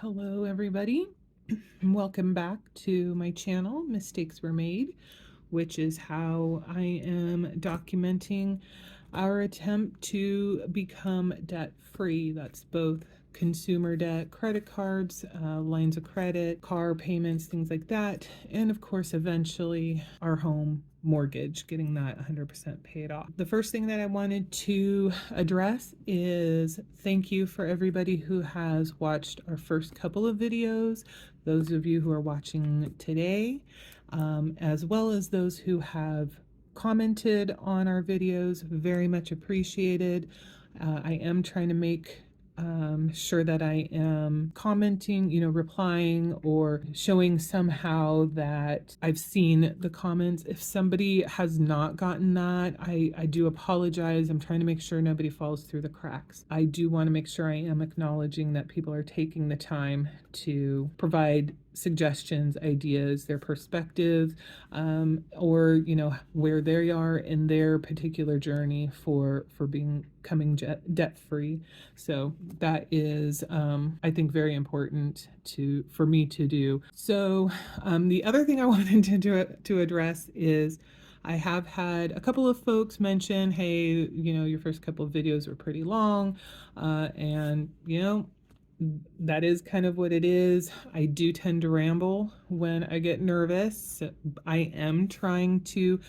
Hello everybody, welcome back to my channel, Mistakes Were Made, which is how I am documenting our attempt to become debt-free. That's both consumer debt, credit cards, lines of credit, car payments, things like that, and of course eventually our home mortgage, getting that 100% paid off. The first thing that I wanted to address is thank you for everybody who has watched our first couple of videos, those of you who are watching today, as well as those who have commented on our videos. Very much appreciated. I am trying to make sure that I am commenting, replying or showing somehow that I've seen the comments. If somebody has not gotten that, I do apologize. I'm trying to make sure nobody falls through the cracks. I do want to make sure I am acknowledging that people are taking the time to provide suggestions, ideas, their perspective, or where they are in their particular journey for becoming debt free. So that is, I think, very important for me to do. So the other thing I wanted to address is I have had a couple of folks mention, hey, your first couple of videos were pretty long, and that is kind of what it is. I do tend to ramble when I get nervous. I am trying to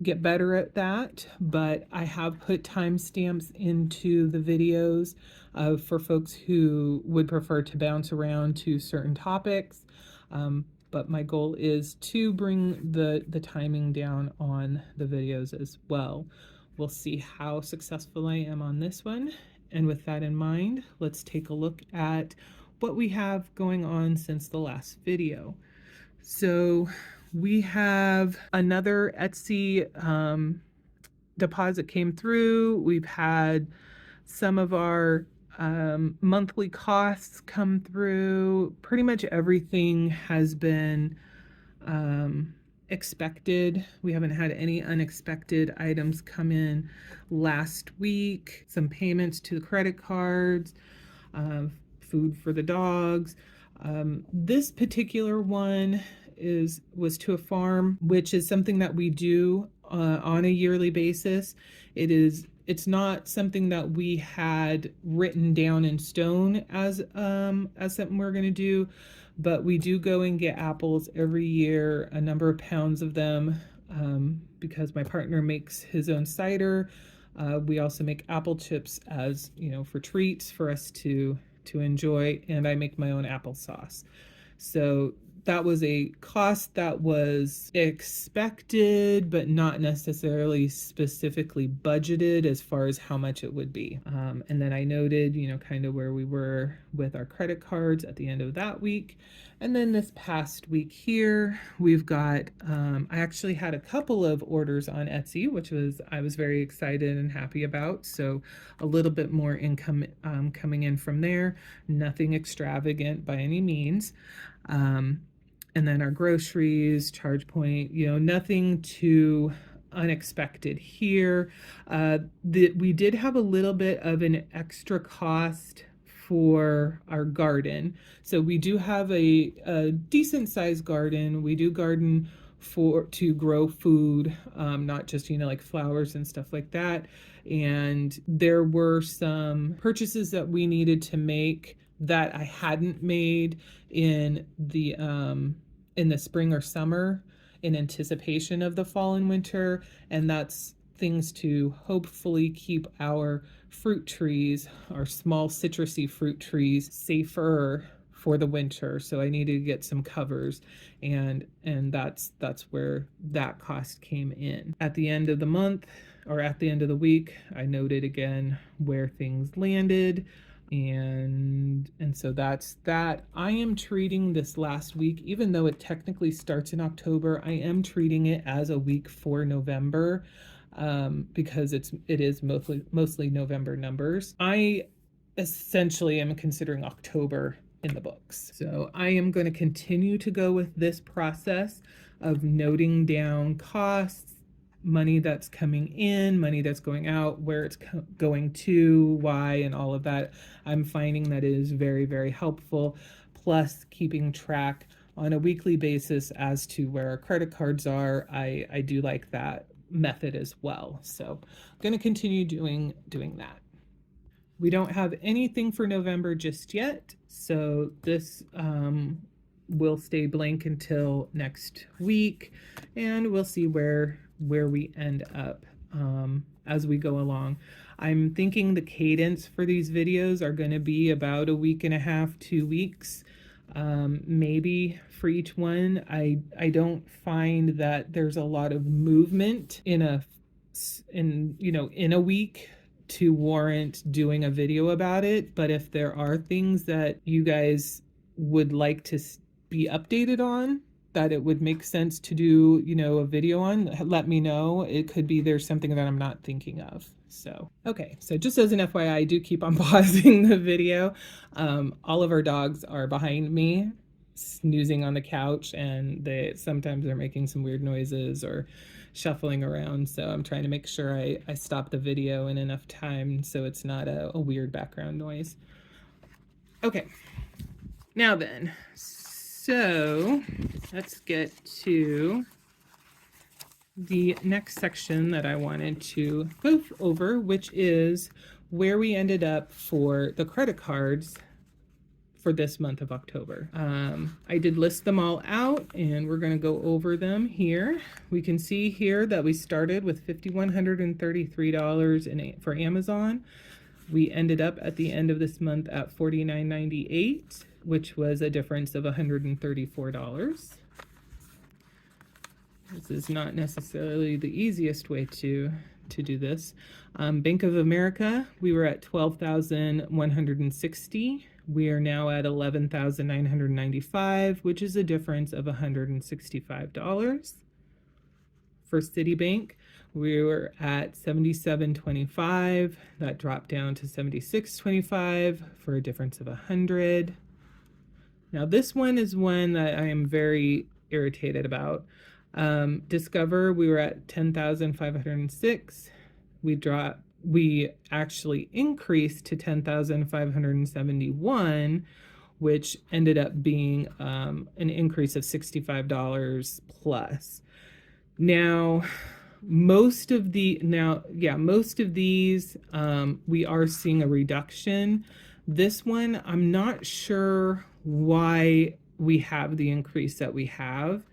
get better at that, but I have put timestamps into the videos for folks who would prefer to bounce around to certain topics. But my goal is to bring the timing down on the videos as well. We'll see how successful I am on this one. And with that in mind, let's take a look at what we have going on since the last video. So we have another Etsy deposit came through. We've had some of our monthly costs come through. Pretty much everything has been expected. We haven't had any unexpected items come in last week. Some payments to the credit cards, food for the dogs. This particular one was to a farm, which is something that we do on a yearly basis. It's not something that we had written down in stone as something we're going to do, but we do go and get apples every year, a number of pounds of them, because my partner makes his own cider. We also make apple chips as, for treats for us to enjoy, and I make my own applesauce. So that was a cost that was expected, but not necessarily specifically budgeted as far as how much it would be. And then I noted, kind of where we were with our credit cards at the end of that week. And then this past week here, we've got, I actually had a couple of orders on Etsy, which I was very excited and happy about. So a little bit more income coming in from there. Nothing extravagant by any means. And then our groceries, charge point, nothing too unexpected here. We did have a little bit of an extra cost for our garden. So we do have a decent sized garden. We do garden to grow food, not just, like flowers and stuff like that. And there were some purchases that we needed to make that I hadn't made in the spring or summer in anticipation of the fall and winter, and that's things to hopefully keep our fruit trees, our small citrusy fruit trees, safer for the winter. So I needed to get some covers, and that's where that cost came in. At the end of the month, or at the end of the week, I noted again where things landed. And so that's that. I am treating this last week, even though it technically starts in October, I am treating it as a week for November, because it is mostly November numbers. I essentially am considering October in the books. So I am going to continue to go with this process of noting down costs, money that's coming in, money that's going out, where it's going to, why, and all of that. I'm finding that it is very, very helpful. Plus, keeping track on a weekly basis as to where our credit cards are. I do like that method as well. So I'm going to continue doing that. We don't have anything for November just yet, so this will stay blank until next week, and we'll see where we end up as we go along. I'm thinking the cadence for these videos are going to be about a week and a half, 2 weeks, maybe for each one. I don't find that there's a lot of movement in a week to warrant doing a video about it. But if there are things that you guys would like to be updated on, that it would make sense to do, a video on, let me know. It could be there's something that I'm not thinking of. So, okay. So just as an FYI, I do keep on pausing the video. All of our dogs are behind me, snoozing on the couch, and sometimes they're making some weird noises or shuffling around. So I'm trying to make sure I stop the video in enough time so it's not a weird background noise. Okay. Now then, so let's get to the next section that I wanted to go over, which is where we ended up for the credit cards for this month of October. I did list them all out, and we're going to go over them here. We can see here that we started with $5,133 for Amazon. We ended up at the end of this month at $49.98, which was a difference of $134. This is not necessarily the easiest way to do this. Bank of America, we were at $12,160. We are now at $11,995, which is a difference of $165. For Citibank, we were at $77.25. That dropped down to $76.25 for a difference of $100. Now this one is one that I am very irritated about. Discover, we were at $10,506. We actually increased to $10,571, which ended up being an increase of $65 plus. Now, most of these, we are seeing a reduction. This one, I'm not sure why we have the increase that we have.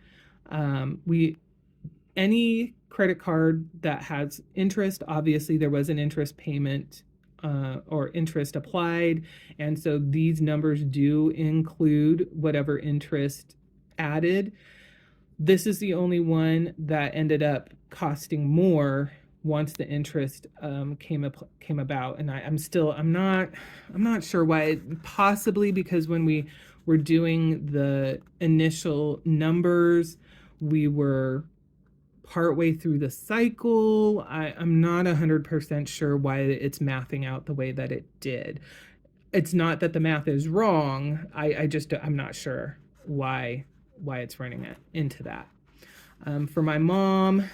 Any credit card that has interest, obviously there was an interest payment or interest applied, and so these numbers do include whatever interest added. This is the only one that ended up costing more once the interest came about, and I'm not sure why. Possibly because when we were doing the initial numbers, we were partway through the cycle. I'm not 100% sure why it's mathing out the way that it did. It's not that the math is wrong. I'm not sure why it's running it into that. For my mom,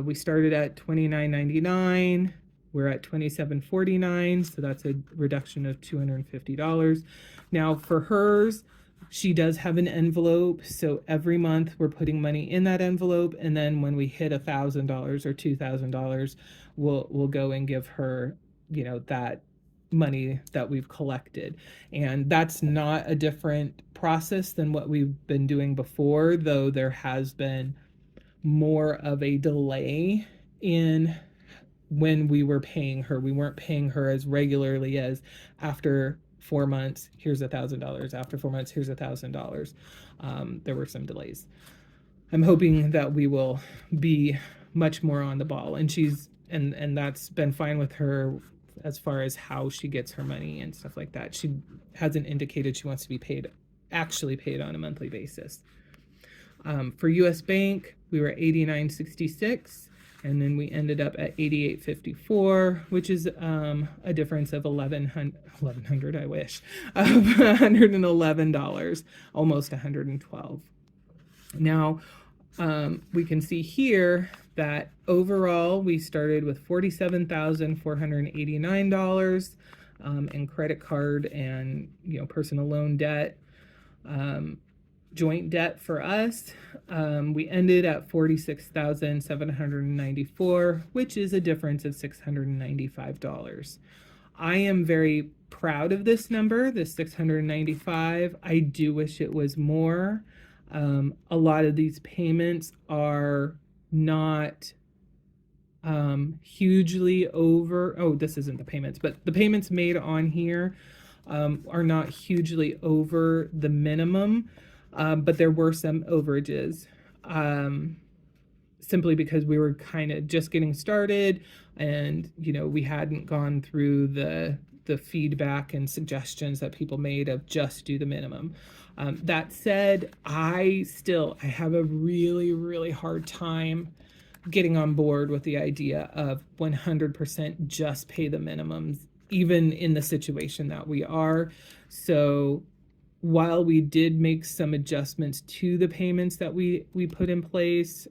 we started at $29.99. We're at $27.49, so that's a reduction of $250. Now for hers, she does have an envelope, so every month we're putting money in that envelope, and then when we hit $1,000 or $2,000, we'll go and give her, that money that we've collected. And that's not a different process than what we've been doing before, though there has been more of a delay in when we were paying her. We weren't paying her as regularly as after 4 months, here's $1,000. After 4 months, here's $1,000. There were some delays. I'm hoping that we will be much more on the ball, and and that's been fine with her as far as how she gets her money and stuff like that. She hasn't indicated she wants to be actually paid on a monthly basis. For US Bank, we were $89.66, and then we ended up at $88.54, which is a difference of $1,100, I wish, of $111, almost $112. Now, We can see here that overall we started with $47,489 in credit card and personal loan debt. Joint debt for us, we ended at $46,794, which is a difference of $695. I am very proud of this number, this 695. I do wish it was more. A lot of these payments are not hugely over. Oh, this isn't the payments, but the payments made on here are not hugely over the minimum, but there were some overages. Simply because we were kind of just getting started, and we hadn't gone through the feedback and suggestions that people made of just do the minimum. That said, I have a really hard time getting on board with the idea of 100% just pay the minimums, even in the situation that we are. So while we did make some adjustments to the payments that we put in place,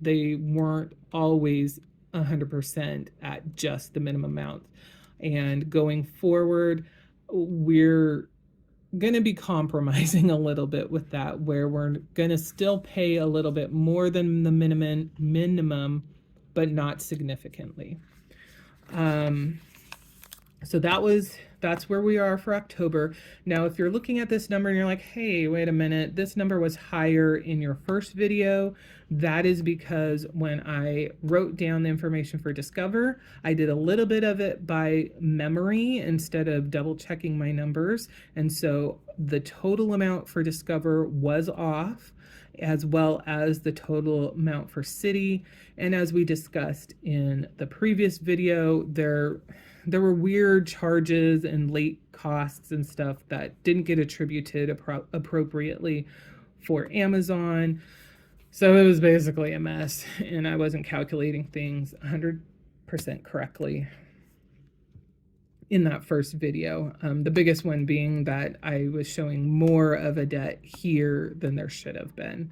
they weren't always 100% at just the minimum amount. And going forward, we're going to be compromising a little bit with that, where we're going to still pay a little bit more than the minimum, but not significantly. So that's where we are for October. Now, if you're looking at this number and you're like, hey, wait a minute, this number was higher in your first video, that is because when I wrote down the information for Discover, I did a little bit of it by memory instead of double checking my numbers. And so the total amount for Discover was off, as well as the total amount for City. And as we discussed in the previous video, there were weird charges and late costs and stuff that didn't get attributed appropriately for Amazon. So it was basically a mess, and I wasn't calculating things 100% correctly in that first video. The biggest one being that I was showing more of a debt here than there should have been.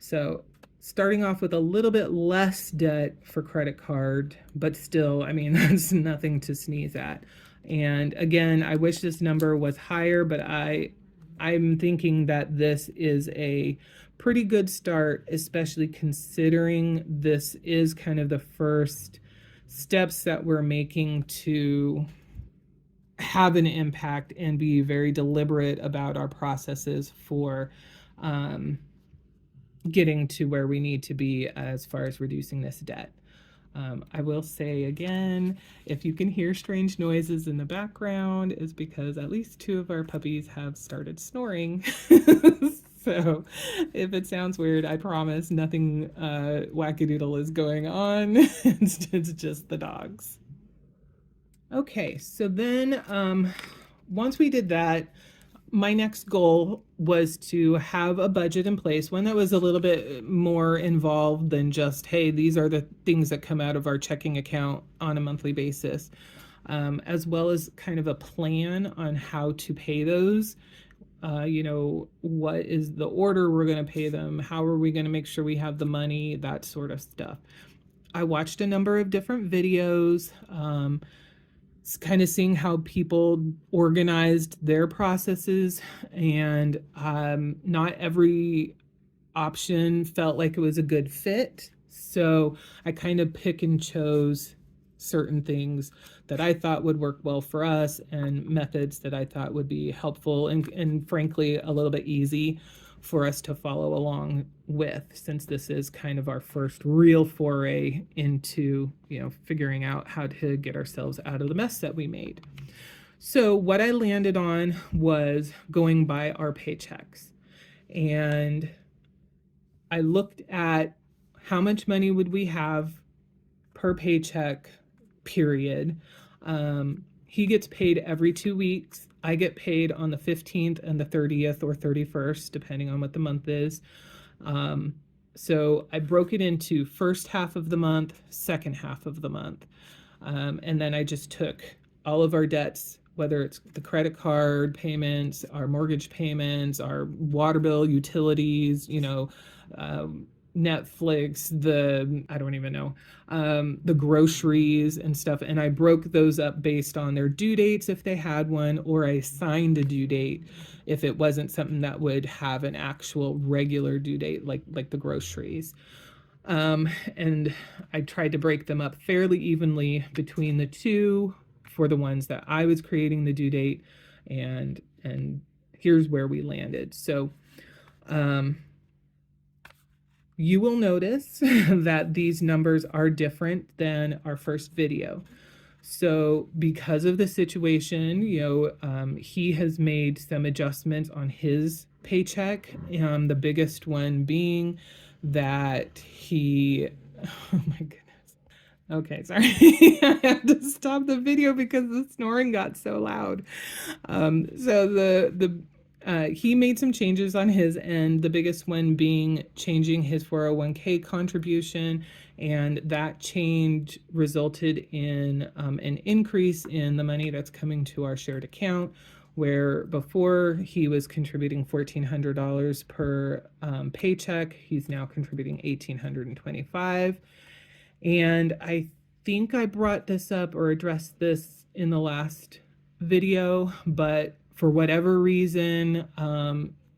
So starting off with a little bit less debt for credit card, but still, I mean, that's nothing to sneeze at. And again, I wish this number was higher, but I'm thinking that this is a pretty good start, especially considering this is kind of the first steps that we're making to have an impact and be very deliberate about our processes for getting to where we need to be as far as reducing this debt. I will say again, if you can hear strange noises in the background, it's because at least 2 of our puppies have started snoring. So if it sounds weird, I promise nothing wackadoodle is going on. It's just the dogs. Okay, so then once we did that, my next goal was to have a budget in place, one that was a little bit more involved than just, hey, these are the things that come out of our checking account on a monthly basis, as well as kind of a plan on how to pay those. What is the order we're going to pay them? How are we going to make sure we have the money? That sort of stuff. I watched a number of different videos, kind of seeing how people organized their processes, and not every option felt like it was a good fit. So I kind of pick and chose certain things that I thought would work well for us, and methods that I thought would be helpful and frankly a little bit easy for us to follow along with, since this is kind of our first real foray into figuring out how to get ourselves out of the mess that we made. So what I landed on was going by our paychecks, and I looked at how much money would we have per paycheck period. He gets paid every 2 weeks. I get paid on the 15th and the 30th or 31st, depending on what the month is. So I broke it into first half of the month, second half of the month. And then I just took all of our debts, whether it's the credit card payments, our mortgage payments, our water bill, utilities, Netflix, I don't even know, the groceries and stuff. And I broke those up based on their due dates if they had one, or I assigned a due date if it wasn't something that would have an actual regular due date, like the groceries. And I tried to break them up fairly evenly between the two for the ones that I was creating the due date, and here's where we landed. So you will notice that these numbers are different than our first video. So because of the situation, he has made some adjustments on his paycheck. The biggest one being that he, oh my goodness. Okay, sorry. I had to stop the video because the snoring got so loud. So he made some changes on his end, the biggest one being changing his 401k contribution, and that change resulted in an increase in the money that's coming to our shared account, where before he was contributing $1,400 per paycheck, he's now contributing $1,825. And I think I brought this up or addressed this in the last video, but for whatever reason,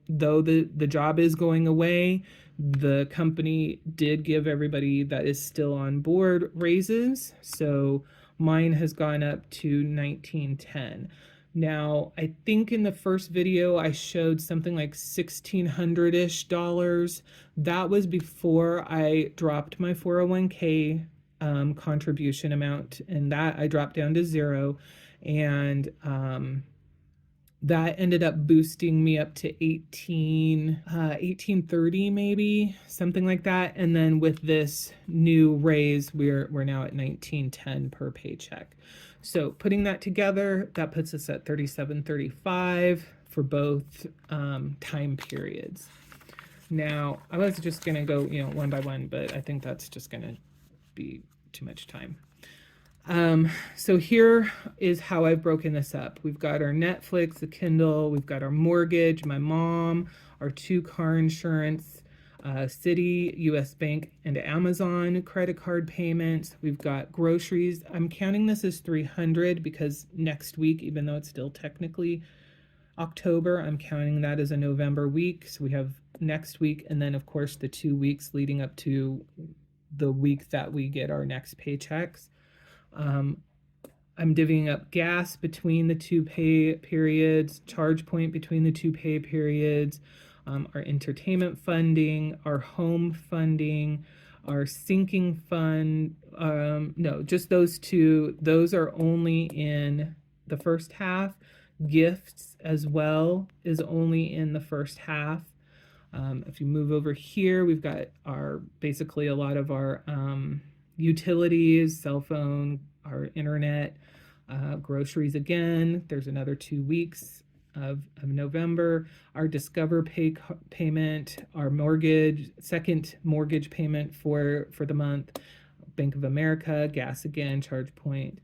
though the job is going away, the company did give everybody that is still on board raises. So mine has gone up to 1910. Now, I think in the first video I showed something like $1,600-ish dollars. That was before I dropped my 401k contribution amount, and that I dropped down to zero. And that ended up boosting me up to 1830, maybe something like that. And then with this new raise, we're now at 1910 per paycheck. So putting that together, that puts us at 3735 for both time periods. Now, I was just gonna go, one by one, but I think that's just gonna be too much time. So here is how I've broken this up. We've got our Netflix, the Kindle, we've got our mortgage, my mom, our 2 car insurance, Citi, US Bank, and Amazon credit card payments. We've got groceries. I'm counting this as 300 because next week, even though it's still technically October, I'm counting that as a November week. So we have next week, and then of course the 2 weeks leading up to the week that we get our next paychecks. I'm divvying up gas between the 2 pay periods, charge point between the 2 pay periods, our entertainment funding, our home funding, our sinking fund. No, just those 2. Those are only in the first half. Gifts as well is only in the first half. If you move over here, we've got basically a lot of our utilities, cell phone, our internet, groceries again. There's another 2 weeks of November. Our Discover payment, our second mortgage payment for the month, Bank of America, gas again, charge point.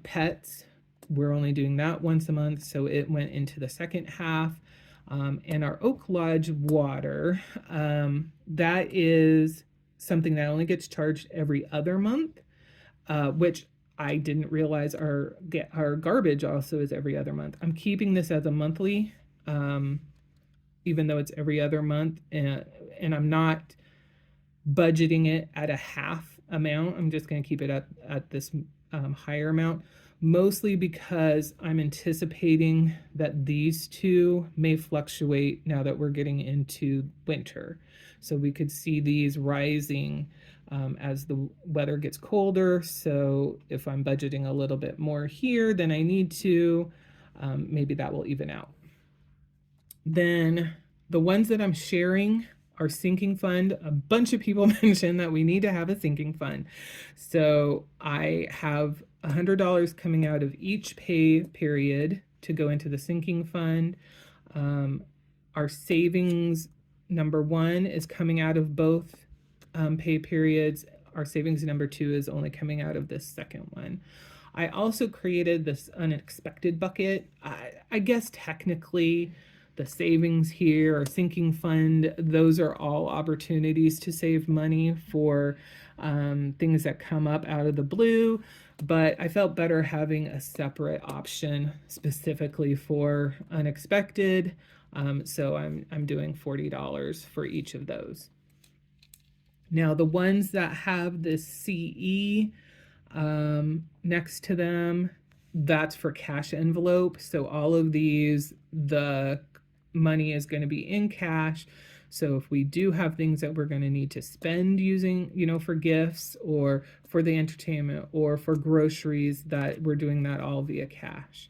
Pets, we're only doing that once a month, so it went into the second half. And our Oak Lodge water, that is something that only gets charged every other month, which I didn't realize our garbage also is every other month. I'm keeping this as a monthly, even though it's every other month, and I'm not budgeting it at a half amount. I'm just going to keep it at this higher amount, mostly because I'm anticipating that these 2 may fluctuate now that we're getting into winter. So we could see these rising as the weather gets colder. So if I'm budgeting a little bit more here than I need to, maybe that will even out. Then the ones that I'm sharing, our sinking fund, a bunch of people mentioned that we need to have a sinking fund. So I have $100 coming out of each pay period to go into the sinking fund. Our savings, number 1, is coming out of both pay periods. Our savings number 2 is only coming out of this second one. I also created this unexpected bucket. I guess technically the savings here, our sinking fund, those are all opportunities to save money for things that come up out of the blue. But I felt better having a separate option specifically for unexpected. So I'm doing $40 for each of those. Now, the ones that have this CE next to them, that's for cash envelope. So all of these, the money is going to be in cash. So if we do have things that we're going to need to spend using, for gifts or for the entertainment or for groceries, that we're doing that all via cash.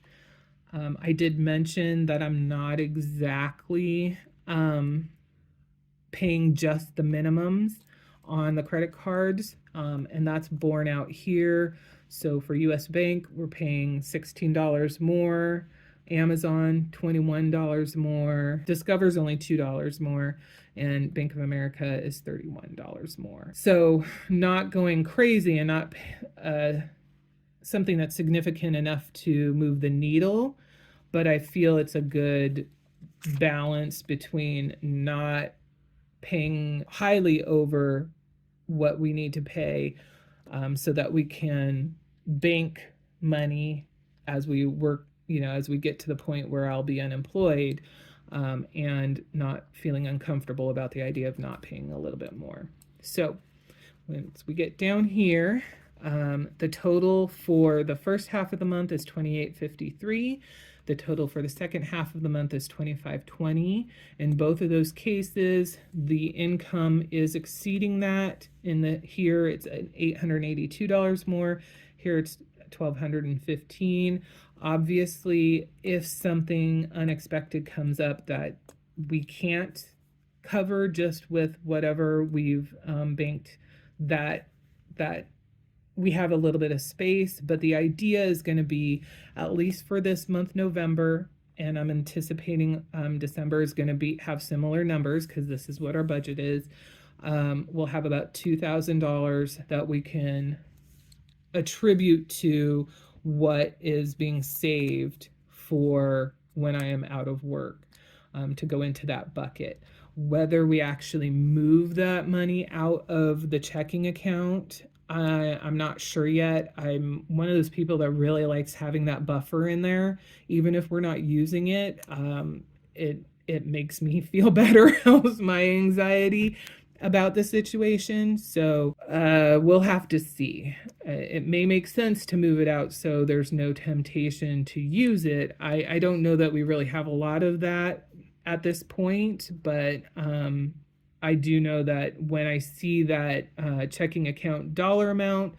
I did mention that I'm not exactly paying just the minimums on the credit cards, and that's borne out here. So for US Bank, we're paying $16 more. Amazon, $21 more. Discover's only $2 more. And Bank of America is $31 more. So not going crazy and not something that's significant enough to move the needle, but I feel it's a good balance between not paying highly over what we need to pay, so that we can bank money as we work, as we get to the point where I'll be unemployed, and not feeling uncomfortable about the idea of not paying a little bit more. So once we get down here, the total for the first half of the month is $28.53. The total for the second half of the month is $25.20. In both of those cases, the income is exceeding that. Here it's $882 more. Here it's $1,215. Obviously, if something unexpected comes up that we can't cover just with whatever we've banked, that we have a little bit of space, but the idea is going to be, at least for this month, November, and I'm anticipating December is going to have similar numbers because this is what our budget is. We'll have about $2,000 that we can attribute to what is being saved for when I am out of work, to go into that bucket. Whether we actually move that money out of the checking account, I'm not sure yet. I'm one of those people that really likes having that buffer in there, even if we're not using it. It makes me feel better, helps my anxiety about the situation. So we'll have to see. It may make sense to move it out so there's no temptation to use it. I don't know that we really have a lot of that at this point, but I do know that when I see that checking account dollar amount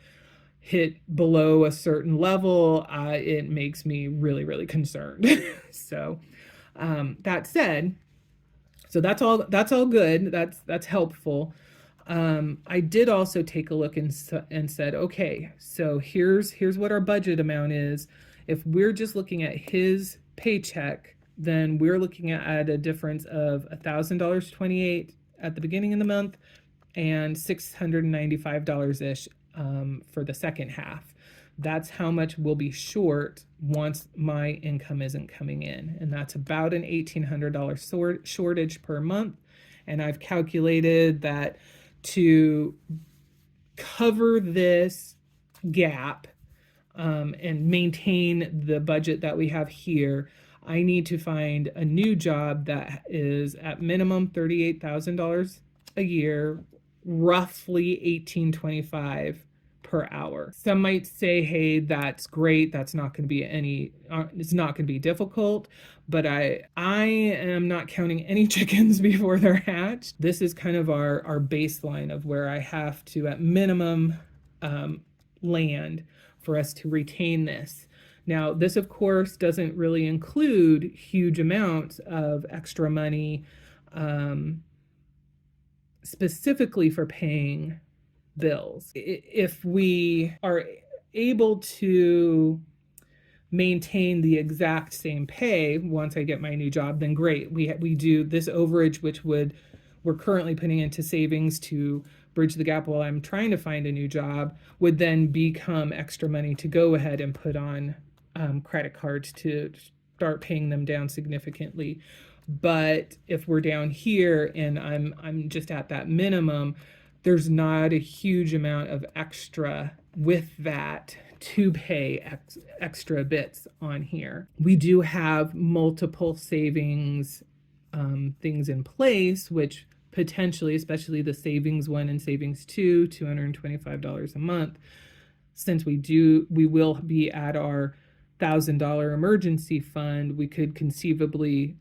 hit below a certain level, it makes me really, really concerned. So that said, so that's all good. That's helpful. I did also take a look and said, okay, so here's what our budget amount is. If we're just looking at his paycheck, then we're looking at a difference of $1,028 at the beginning of the month and $695-ish for the second half. That's how much we'll be short once my income isn't coming in. And that's about an $1,800 shortage per month. And I've calculated that to cover this gap and maintain the budget that we have here, I need to find a new job that is at minimum $38,000 a year, roughly $18.25 per hour. Some might say, hey, that's great. That's not going to be it's not going to be difficult, but I am not counting any chickens before they're hatched. This is kind of our baseline of where I have to, at minimum, land for us to retain this. Now, this, of course, doesn't really include huge amounts of extra money specifically for paying bills. If we are able to maintain the exact same pay once I get my new job, then great. We do this overage, which we're currently putting into savings to bridge the gap while I'm trying to find a new job, would then become extra money to go ahead and put on credit cards to start paying them down significantly. But if we're down here and I'm just at that minimum, there's not a huge amount of extra with that to pay extra bits on here. We do have multiple savings things in place, which potentially, especially the savings one and savings two, $225 a month, since we will be at our $1,000 emergency fund, we could conceivably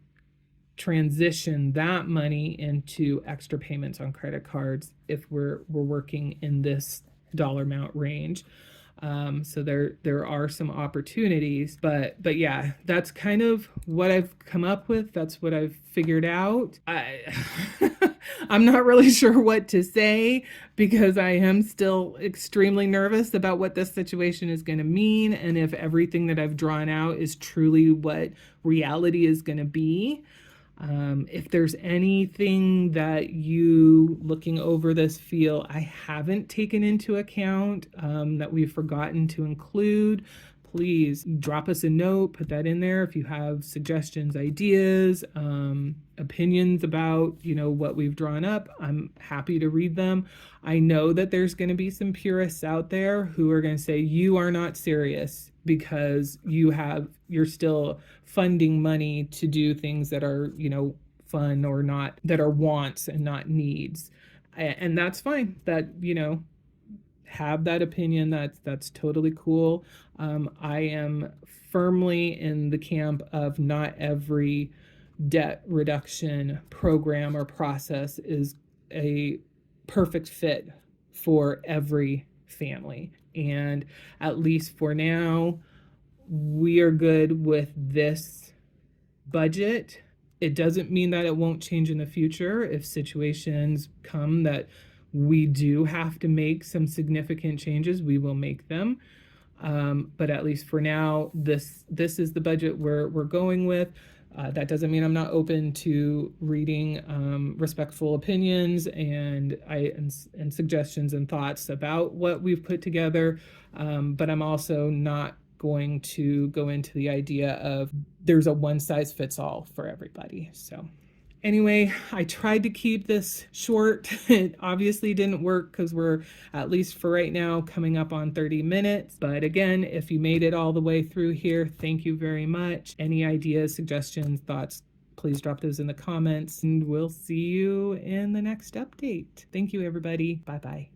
transition that money into extra payments on credit cards if we're working in this dollar amount range. So there are some opportunities, but yeah, that's kind of what I've come up with. That's what I've figured out. I'm not really sure what to say because I am still extremely nervous about what this situation is going to mean and if everything that I've drawn out is truly what reality is going to be. If there's anything that you looking over this feel I haven't taken into account that we've forgotten to include, please drop us a note, put that in there. If you have suggestions, ideas, opinions about, what we've drawn up, I'm happy to read them. I know that there's going to be some purists out there who are going to say you are not serious because you're still funding money to do things that are, fun or not, that are wants and not needs. And that's fine. That, have that opinion. That's totally cool. I am firmly in the camp of not every debt reduction program or process is a perfect fit for every family. And at least for now, we are good with this budget. It doesn't mean that it won't change in the future if situations come that we do have to make some significant changes, we will make them. But at least for now, this is the budget we're going with. That doesn't mean I'm not open to reading respectful opinions and suggestions and thoughts about what we've put together. But I'm also not going to go into the idea of there's a one size fits all for everybody. So anyway, I tried to keep this short. It obviously didn't work because we're, at least for right now, coming up on 30 minutes. But again, if you made it all the way through here, thank you very much. Any ideas, suggestions, thoughts, please drop those in the comments and we'll see you in the next update. Thank you, everybody. Bye-bye.